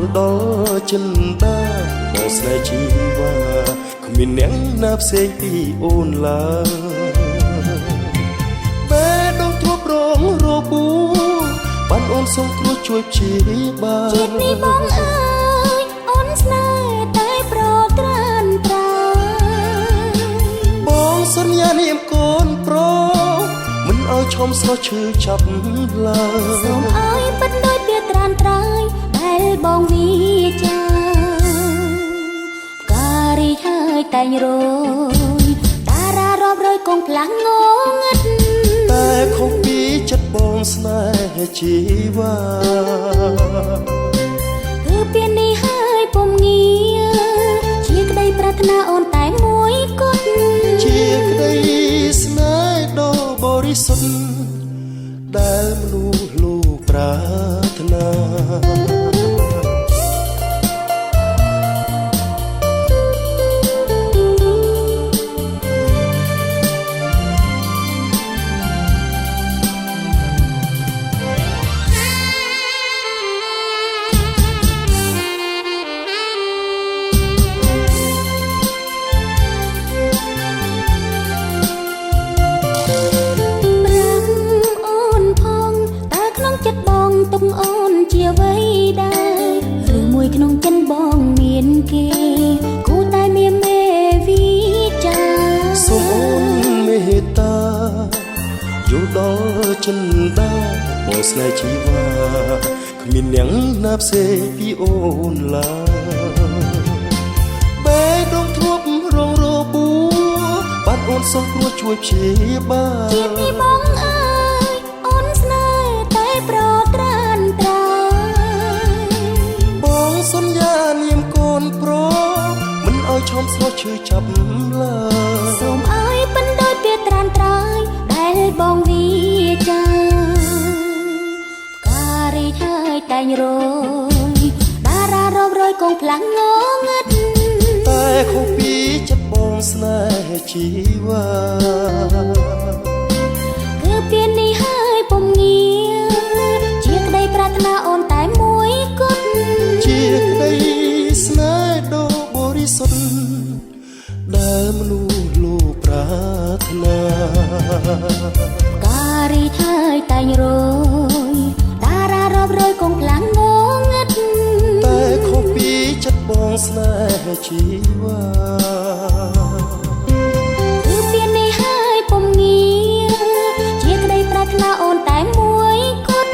លដល់ចិនដាបងស្នេហ៍ជីវ៉ាគ្មានអ្នកណាផ្សេងពីអូនឡើយបែដងទ្រពរងរបួសបានអូនសូមគ្រោះជួយព្យាបាលជាតិនេះបងអើយអូនស្នេហ៍តែប្រក្រានត្រាបងសន្យានាមកូនប្រុសមិនឲ្យឈំស្រស់ឈឺចាប់ឡើយសូមឲ្យពិតដោយពាក្យត្រានត្រើយដែលបងវាចាការីហើយតែងរយតារារាប់រយកងផ្លាំងងងឹតតែខុសពីចិត្តបងស្នេហ៍ជីវ៉ាគឺពេលនេះហើយពុំងារជាក្តីប្រាថ្នាអូនតែមួយគត់ជាក្តីស្នេហ៍ដ៏បរិសុទ្ធដែលមនុស្សលោកប្រាថ្នាទុកអូនជាអ្វីដែរឬមួយក្នុងចិនបងមានគេគូតែមានមេវិចាសូមអូនមេត្តាយល់ដល់ចិនដាបងស្នេហ៍ជីវ៉ាគ្មានអ្នកណាផ្សេងពីអូនឡើយបែដងទ្រពរងរបួសបានអូនសូមគ្រោះជួយព្យាបាលជាតិនេះបងអើយអូនស្នេហ៍តែប្រក្រានត្រាបងសន្យានាមកូនប្រុសមិនឲ្យឈំស្រស់ឈឺចាប់ឡើយសូមឲ្យពិនដោយពាក្យត្រានត្រើយដែលបងវាចាការីហើយតែងរយតារារាប់រយកងផ្លាំងងងឹតតែខុសពីចិត្តបងស្នេហ៍ជីវ៉ាគឺពេលនេះហើយពុំងារជាក្តីប្រាថ្នាអូនតែមួយគត់ជាក្តីស្នេហ៍ដ៏បរិសុទ្ធដែលមនុស្សលោកប្រាថ្នាការីហើយតែងរយតារារាប់រយកងផ្លាំងងងឹតតែខុសពីចិត្តបងស្នេហ៍ជីវ៉ាគឺពេលនេះហើយពុំងារជាក្តីប្រាថ្នាអូនតែមួយគត់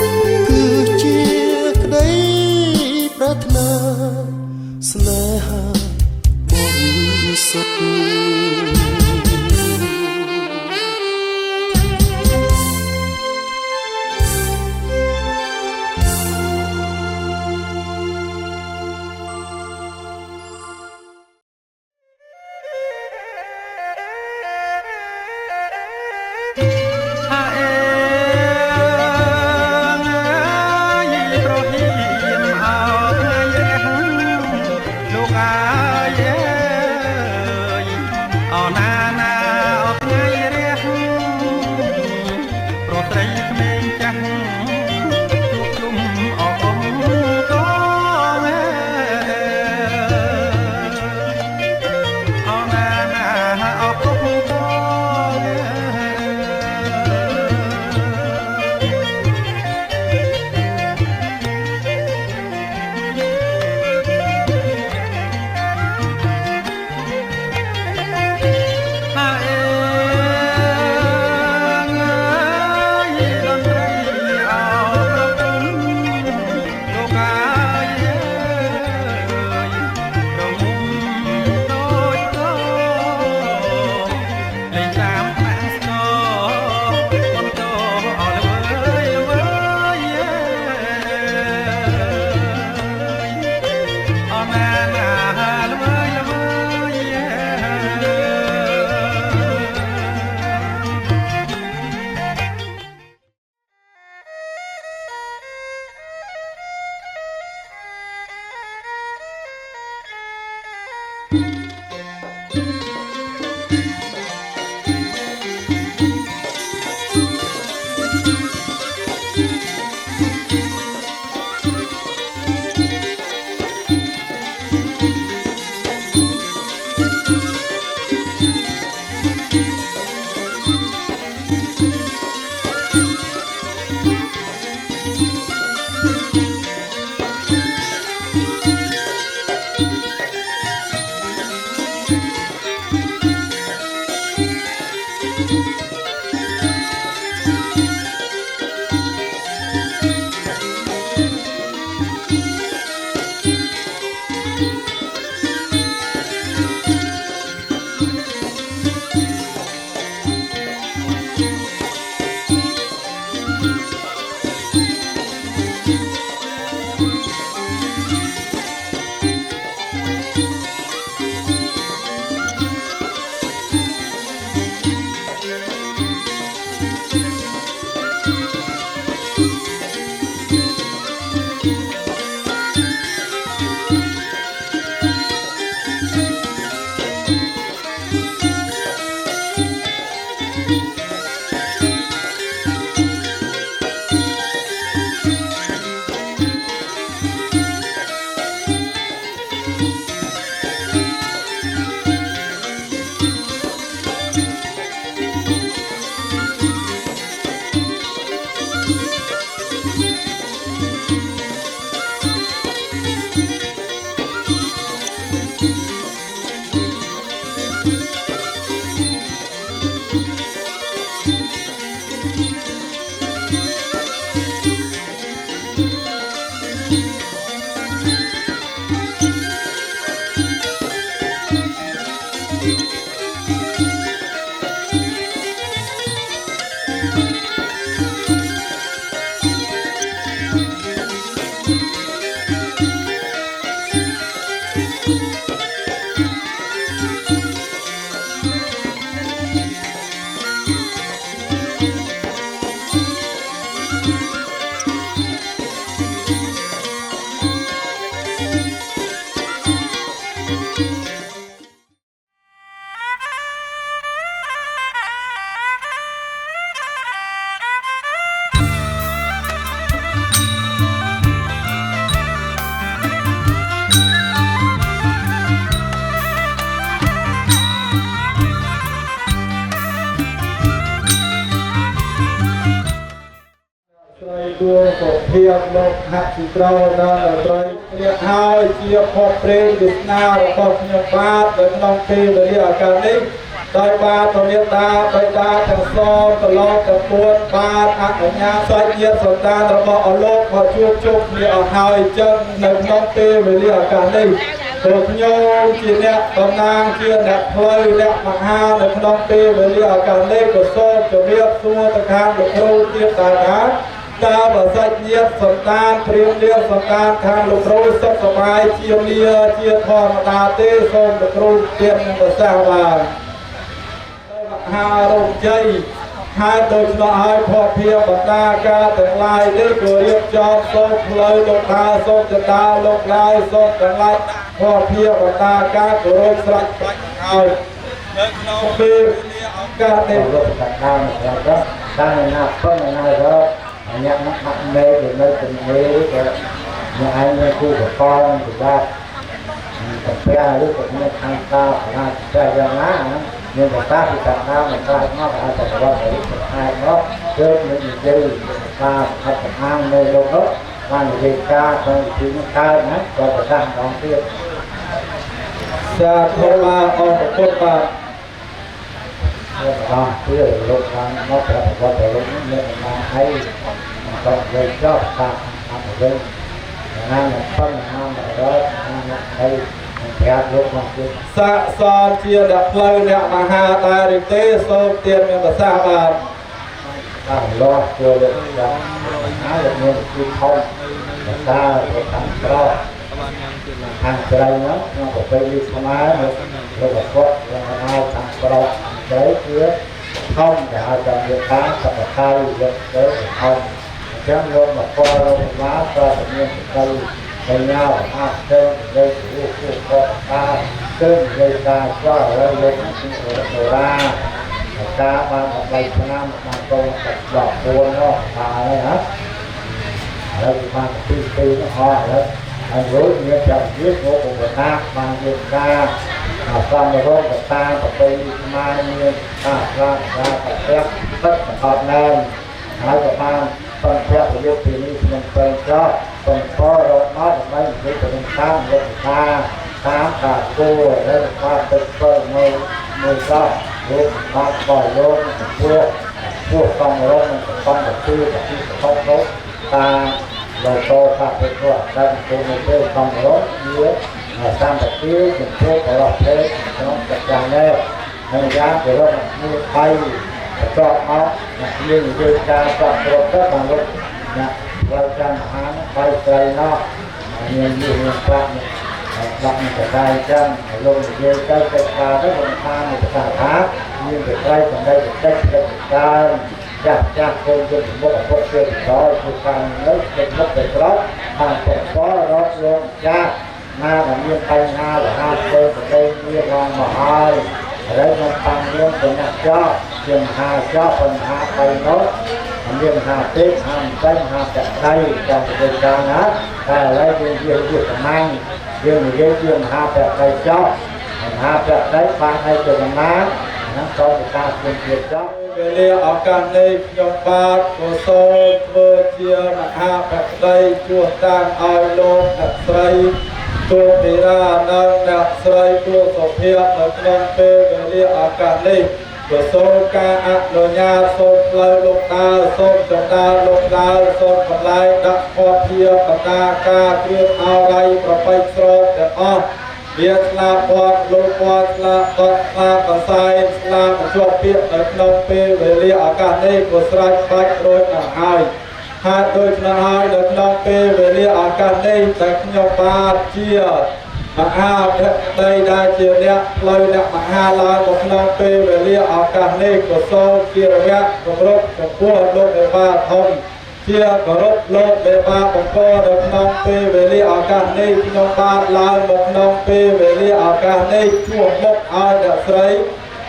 គឺជាក្តីប្រាថ្នាស្នេហាបរិសុទ្ធ ដួងសុភាពលោកហាក់ស៊ីត្រូវដល់ត្រូវអ្នកហើយជាផុសព្រេងវាសនារបស់ខ្ញុំបាទនៅក្នុងពេលវេលាឱកាសនេះដោយបាទព្រះមេត្តាបិតាទាំងសងកន្លងទៅពួនបាទអនុញ្ញាតសាច់ញាតិសន្តានរបស់អលោកមកជួបជុំគ្នាអស់ហើយចឹងនៅក្នុងពេលវេលាឱកាសនេះព្រោះខ្ញុំជាអ្នកតំណាងជាអ្នកផ្លូវអ្នកមហានៅក្នុងពេលវេលាឱកាសនេះក៏សូមជម្រាបសួរទៅខាងលោកគ្រូទៀតដែរតើបើសាច់ញាតិសន្តានព្រាមលាសន្តានខាងលោកគ្រូសុខសប្បាយជាលាជាធម្មតាទេសូមលោកគ្រូទៀតនឹងប្រសាសន៍បានមហារោគជ័យហើយដូច្នោះហើយភពភាបណ្ដាការទាំងឡាយនេះក៏រៀបចំសូមផ្លូវលោកតាសូមចតាលោកឡាយសូមទាំងឡាយភពភាបណ្ដាការគោរពស្រេចបាច់ហើយនៅក្នុងពេលឱកាសនេះលោកតាតាមครับតាមណាផងណារកអ្នកមកដាក់មេនៅទីនេះក៏អ្នកឯងមានគូប្រកបពិបាកតែពេលឬក៏មានខាងតោណាតែយ៉ាងណាមានបតាពីតាមមកមកអាចទៅបរិបទអាចមកគឺមាននិយាយការហត្ថអាងនៅលោកនោះបាននិយាយការក្នុងទីនោះកើតណាក៏ប្រកាសដល់ទៀតសាធុបាទអង្គពុទ្ធបាទអស់ពីលោកខាងមកប្រវត្តិលោកមានមកឲ្យក៏យកចោលតាមតាមវិញណាស់ផងណាស់រត់ណាស់ឲ្យប្រាប់លោកមកទៀតសាកសរជាអ្នកផ្លូវអ្នកមហាតារិទេសូមទៀតមានប្រសាសន៍បាទតាមលោះចូលលោកយ៉ាងហើយមានគឺធំតាទៅតាមក្រខាងក្រៃនោះក្នុងប្រពៃណីខ្មែរលោកប្រវត្តិយ៉ាងណាតាមក្រក្រៃគឺធំដែលហៅថាមេតាសពកាយយកទៅធំចឹងលោកមកពលលោកមកក៏មានទៅបញ្ញាអត់ទៅលើរូបគូកតាគឺលេខាចោលលើលោកទីអូរាការបាន8ឆ្នាំបានកូនដល់4នោះហើយណាហើយបានទីនោះអស់ហើយហើយរួចមានចាំទៀតលោកឧបតាបានយកការសំរងកតាប្រពៃខ្មែរមានការប្រាជ្ញាប្រតិបត្តិទឹកអត់ណែនហើយក៏បានបញ្ជាក់ប្រយោគពីនេះក្នុងពេលចោលបញ្ឈររត់មកដើម្បីនិយាយទៅនឹងតាមលោកតាតាមការគួរហើយបានទៅធ្វើមួយសោះលោកបានបោះលោកពួកសំរងនឹងសំប្រតិបត្តិខុសនោះតាមលោកតោថាទៅគាត់តែទៅនៅពេលសំរងវាតាមប្រតិចំពោះបរិបទក្នុងកិច្ចការនេះហើយយ៉ាងទៅរកមួយໄປប្រកបអត់មាននិយាយការប្រកបទៅបានលោកណាផ្លូវចាំអាហារបែបស្រីណោះមានប្រាក់ដាក់នឹងកដាយចាំលោកនិយាយទៅកិច្ចការទៅមិនថាមួយភាសាថាមានប្រតិសម្ដីតិចកិច្ចការចាស់កូនជំនុំអពុកជាដល់គឺការនៅកិច្ចមុខទៅក្រោយបានប្រកបរកលោកចាស់ណាដែលមានបញ្ហាលហាទៅប្រទេសមានរងមកហើយហើយមកតាមមានបញ្ហាចោលជាមហាចោលបញ្ហាបៃនោះមានមហាទេពមហាតែមហាតដៃtrongប្រទេសកាលណាតែឥឡូវយើងនិយាយសំណាងយើងនិយាយជាមហាតដៃចោលមហាតដៃបានឲ្យទៅដំណើរហ្នឹងក៏ជាការជឿជាចោលវេលាឱកាសនេះខ្ញុំបាទក៏សូមធ្វើជាមហាបតីជួសតាំងឲ្យលោកអ្នកស្រីទូមីរានិងអ្នកស្រីទូសុភាពនៅក្នុងពេលវេលាឱកាសនេះក៏សូមការអនុញ្ញាតសូមផ្លូវលោកតាសូមចតាលោកតាសូមកន្លែងដាក់ភពភាបណ្ដាការគ្រឿងអរ័យប្រពៃស្រោតទាំងអស់វាស្លាបពណ៌លោកពណ៌ស្លាបតតស្លាបកសែងស្លាបជាប់ពាក្យនៅក្នុងពេលវេលាឱកាសនេះក៏ស្រេចបាច់រួចទៅហើយហើយដូច្នេះហើយនៅក្នុងពេលវេលាឱកាសនេះតែខ្ញុំបាទជាមហាភក្តីដែលជាអ្នកផ្លូវអ្នកមហាឡើងមកក្នុងពេលវេលាឱកាសនេះក៏សូមជារយៈគម្រប់ចំពោះលោកឯបាទធំ chia có rốt lột về ba bóng co được nông phê về li ở cả này nông ba lại một nông phê về li ở cả này chua một ai đã sấy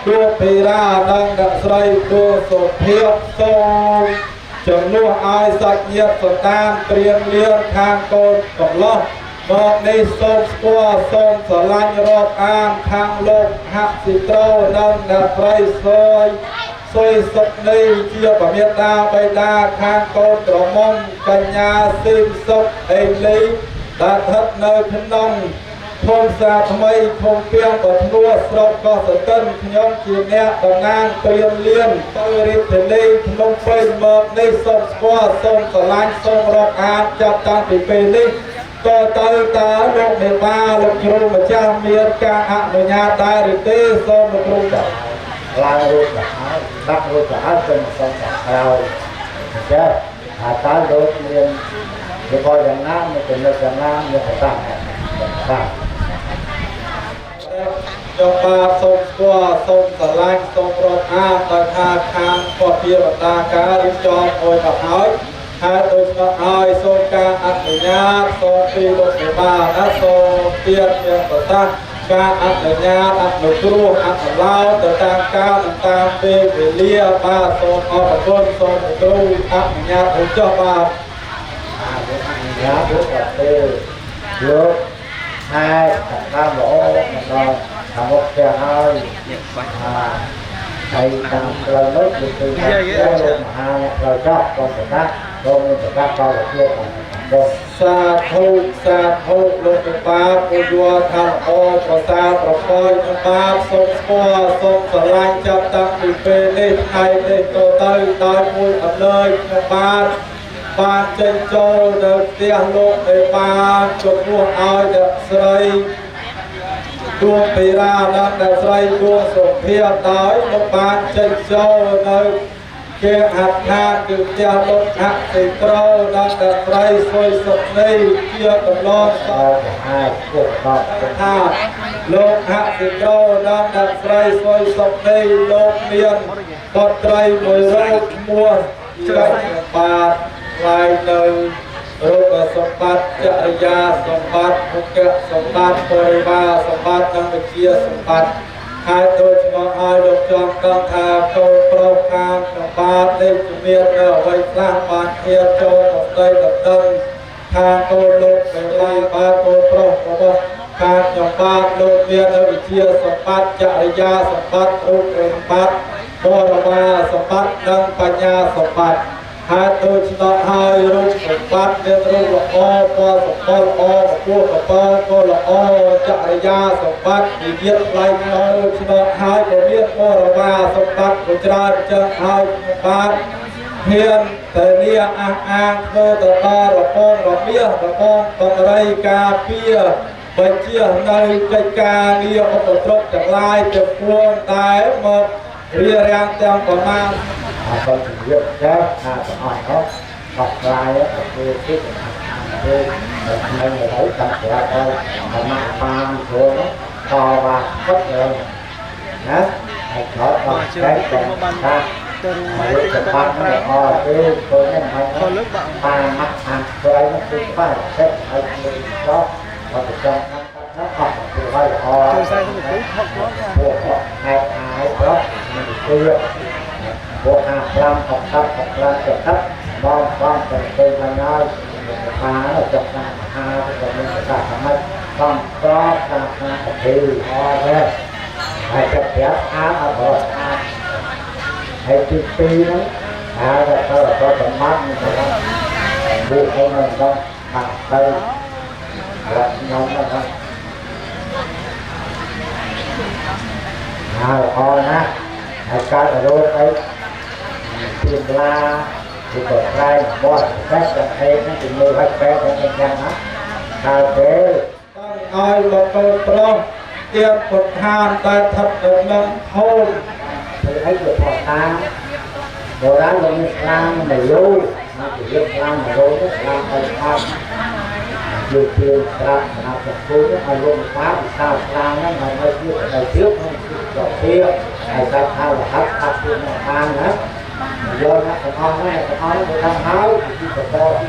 đua phê ra đang đã sấy đua sổ thiệp sông chẳng nuôi ai sạch nhiệt sổ tan triền liên khang côn cổng lo một đi sông qua sông sổ lanh rộp an khang lộp hạ xì trâu đang đã sấy sôi xôi sập đây chia và miệt ta bay đa khang côn trò mông cành nhà sim sốc êm lý đã thất nơi thân nông thôn xa thâm ấy thôn piêng và nua sọc có sở tân nhóm chìm nẹ đồng ngang tuyên liên tôi rịp thế này nông phê mơ này sông qua sông sở lanh sông rọc an chạp tăng thì bê ní tôi tới ta lúc 13 lúc chung mà cha miệt ca hạ người nhà ta rịp tê sông một rung đảo lai ruột cả đắc ruột cả trên sông cao chứ ta đốt liền để coi rằng nam thì tình lực rằng nam như phải tăng trong ba sông qua sông sở lanh sông rộp an ta tha khang có kia và ta cá đi cho tôi gặp hỏi hai tôi cho hai sông ca ăn người nhà sông phi lúc 13 đã sông tiên miền của ta ca ăn ở nhà ăn ở tru ăn ở lao từ tam ca từ tam phê về lia ba sông ở một con sông ở tru ăn ở nhà cũng cho ba giá bút cà phê nước hai ta lỗ rồi một cái hơi thầy tăng lời nước được từ hai lời cho con người ta coi là chưa còn sa thu lúc ba cô vua tham ô có sa pro coi trong ba sông qua sông sở lanh chắp tăng từ phê đi hay đi tô tới tới mùi ở nơi trong ba ban trên châu được tia lúc để ba chụp mua ai được sợi đua pì ra đang được sợi đua sổ phía tới lúc ban trên châu nơi kia hạt than được tia lúc hạt thì trâu đang được sợi sôi sụp này kia còn lo sau hai cuộc họp hạt lúc hạt thì trâu đang được sợi sôi sụp này lúc miền có trai mười râu mua gạch bạc lai nơi rốt sông bát chợ gia sông bát mục sông bát bồi ba sông bát đang được chia sông bát hai tôi cho hai lục trong công thà câu pro khang sông bát đây chủ miền ở vây sang bàn kia châu một đây tập tân thang câu lục về lai ba câu pro pro khang sông bát lục miền ở chia sông bát chợ gia sông bát rốt sông bát bồi ba sông bát đangปัญญา sông bát hai tôi cho hai lúc một bát nên lúc là o qua một con o của một con là o chạy ra sòng bát thì biết lại nói cho hai có biết o là ba sòng bát của cha chân hai bát hiền thế nia an cơ tờ ba là con là bia là con còn đây cà pia bệnh chia nơi cây cà nia có một trộn chẳng lai chụp vuông tái một ria rang trong còn mang con chỉ biết chết hỏi nó học lại á tôi biết tôi nên người thấy tập ra coi mà mang mang xuống to và rất nhiều đó nó còn cái còn ta mà lúc tập phát nó là tôi nên phải ta mắt ăn tôi ấy nó cứ phải xếp ở đó và từ trong nó học thì phải hai đó mình chưa bộ hạt lam học tập trợ cấp con cần từ mà nói phá là chọc ra hai cái mình phải cả mấy con có ta thì ho thế hai chọc kéo ở bờ hay tí đó là có tầm mắt như thế đó vụ của mình không bằng tay là nhóm đó không ho nha hai cái là đôi ấy tiền la thì có trai bỏ cách là hay nó thì mưa hết bé nó nhanh nhanh á sao thế ai là tôi pro tiền Phật than tại thật được nâng thôn thì ấy được Phật than đồ đá luôn Islam mà lưu nó chỉ biết Islam mà lưu đó Islam hay Islam nhiều tiền Islam mà nào được cứu nó hay luôn phá thì sao Islam nó mà hơi trước nó chưa có kia hay sao là hết hết tiền nó than hết giờ nó còn ngon này còn ngon nó đang háo thì còn to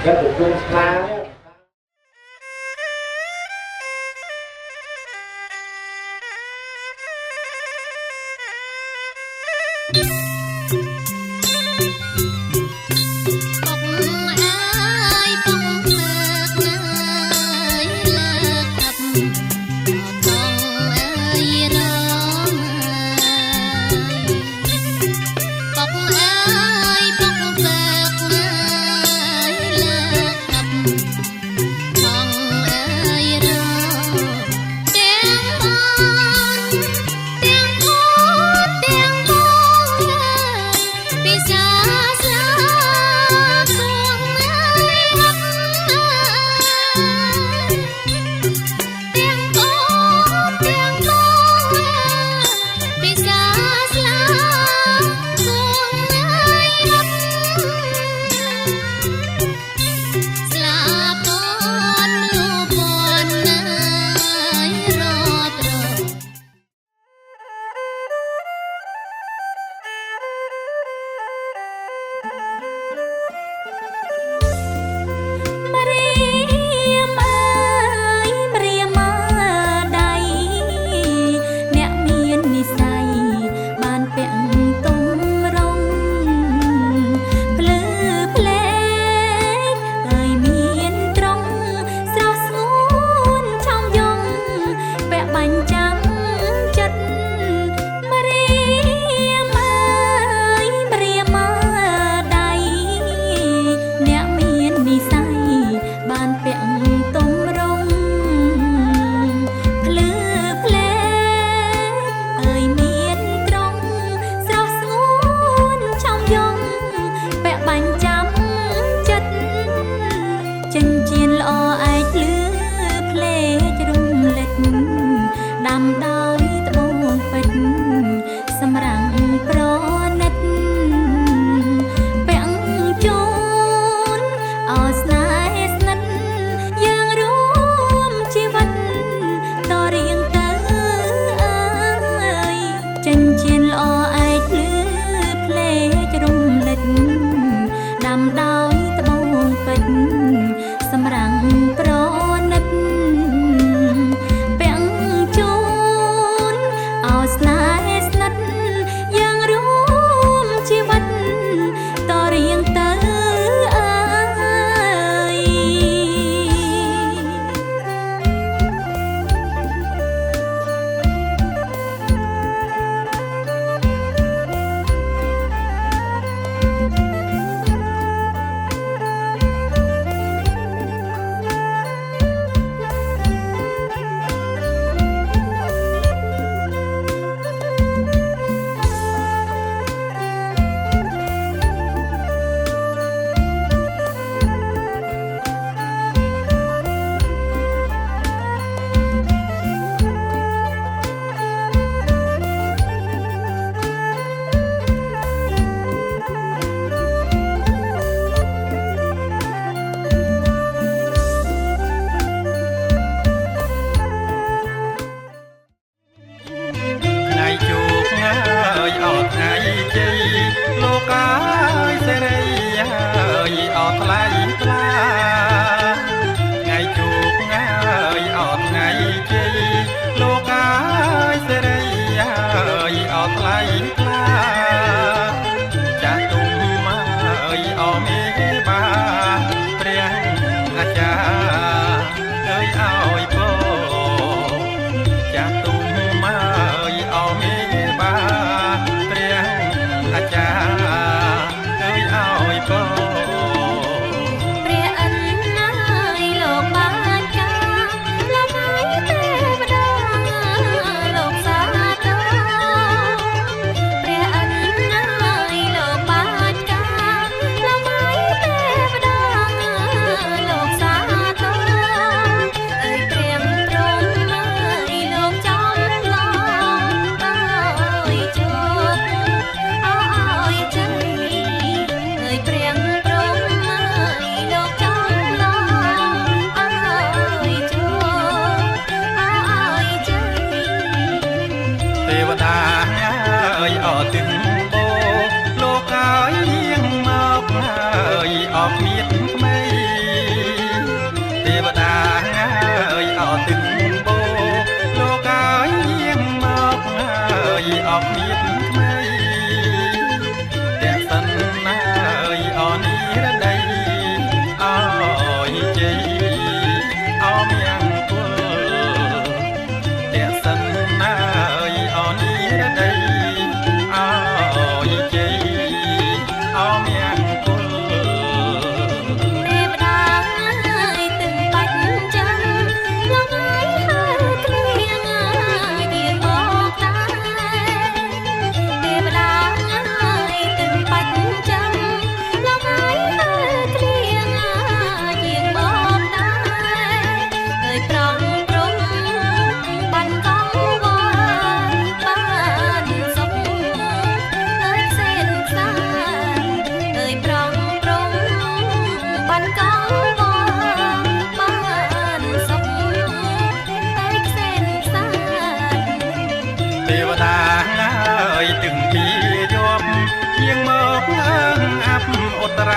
cái được chung la nhé.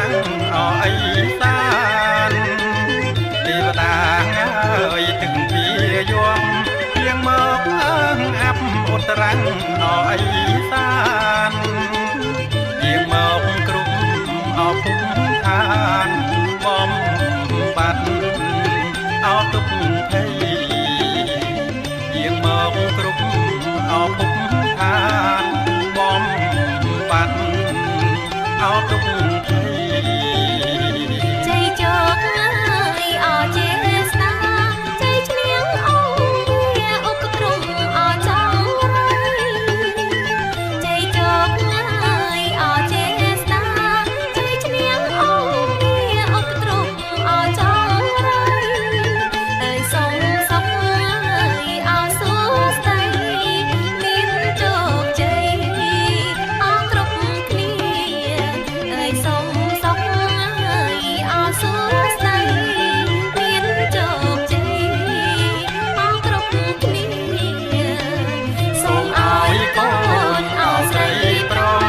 ងអអីសានទេវតាអើយទឹកពីយំភ្លៀងមកអើងអាប់ឧត្តរាំងអអីសានជាមកគ្រប់អភពឋានបំបាត់អទុកភ័យជាមកគ្រប់អភពឋានបំបាត់អទុកភ័យជ័យជោគហើយអចេស្តាជ័យឈ្នះអង្គវាឧបទ្រពអចង់រៃជ័យជោគហើយអចេស្តាជ័យឈ្នះអង្គវាឧបទ្រពអចង់រៃហើយសុំសុខហើយអសួស្ដីមានជោគជ័យអស់គ្រប់គ្នាហើយសុំសុខហើយអសួស្ដីមានជោគជ័យអស់គ្រប់គ្នាសូមឲ្យកូនអស្រីប្រុស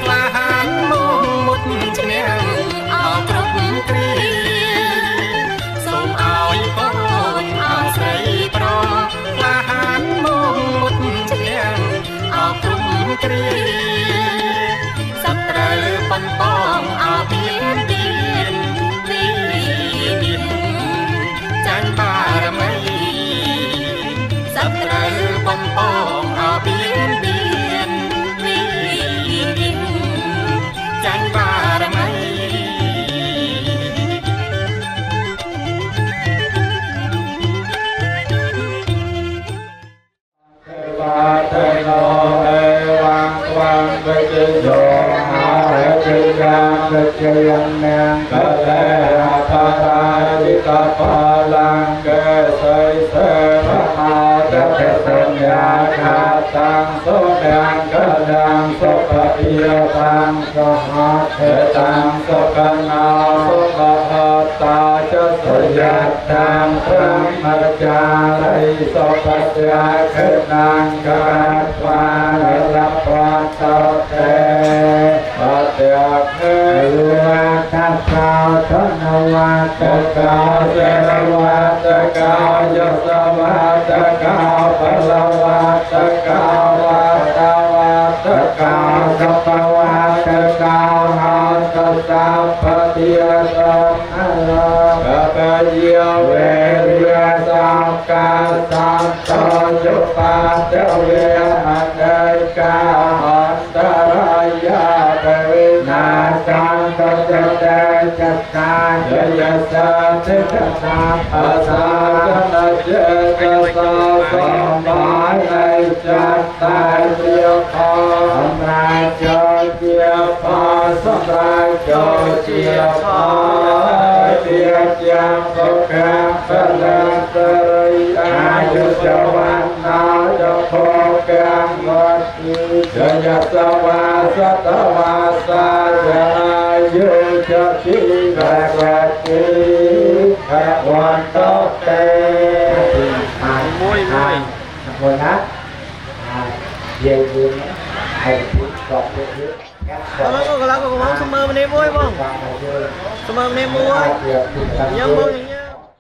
ក្លាហានមកមុតឈ្នះអស់គ្រប់គ្រាសូមឲ្យកូនអស្រីប្រុសក្លាហានមកមុតឈ្នះអស់គ្រប់គ្រាសត្រូវបំពងអបៀនទៀនវិនិច្ឆ័យចាញ់បារមីសត្រូវបំពងអបៀនទៀនវិនិច្ឆ័យចាញ់បារមី Ba thế nó ê vang vang với chữ dồ hào hệ chữ gan với chữ ăn nang cơ lê hạ tha tha đi ta pa lang kê xây sê ra hào tế tế sơn ya kha tăng số đàn cơ đàn số phật yêu tăng số hát thế tăng số cân nào số ngọc hợp ta cho số giác tăng tăng mật cha lấy số phật ya khết năng ca qua lập quan sao thế bát tiệc thế lúa cát cao thân hoa tơ cao thế hoa tơ cao do sa hoa tơ cao phật la hoa tơ cao hoa ta hoa tơ cao sa pa hoa tơ cao hòn tơ sa pa tia sông alo ca diêu về ria sao ca sam to yo pa tơ về an đại ca hòn tơ ya về na sang tơ tơ tơ chất ca ya sa tơ tơ sa a sa na je tơ sa sông bái này chất tai tiêu kho sông rai cho chia kho sông rai cho chia kho tiệt giang có cam phân lan sơ ri ai cho cho văn na cho kho cam ngọt cho nhật sa va sa ta va sa cho ai cho chi và chi và quan tốt têមួយមួយ rồi đó về vườn hay cọp được Kalau kau mau semua menemu bang, semua menemu, yang bang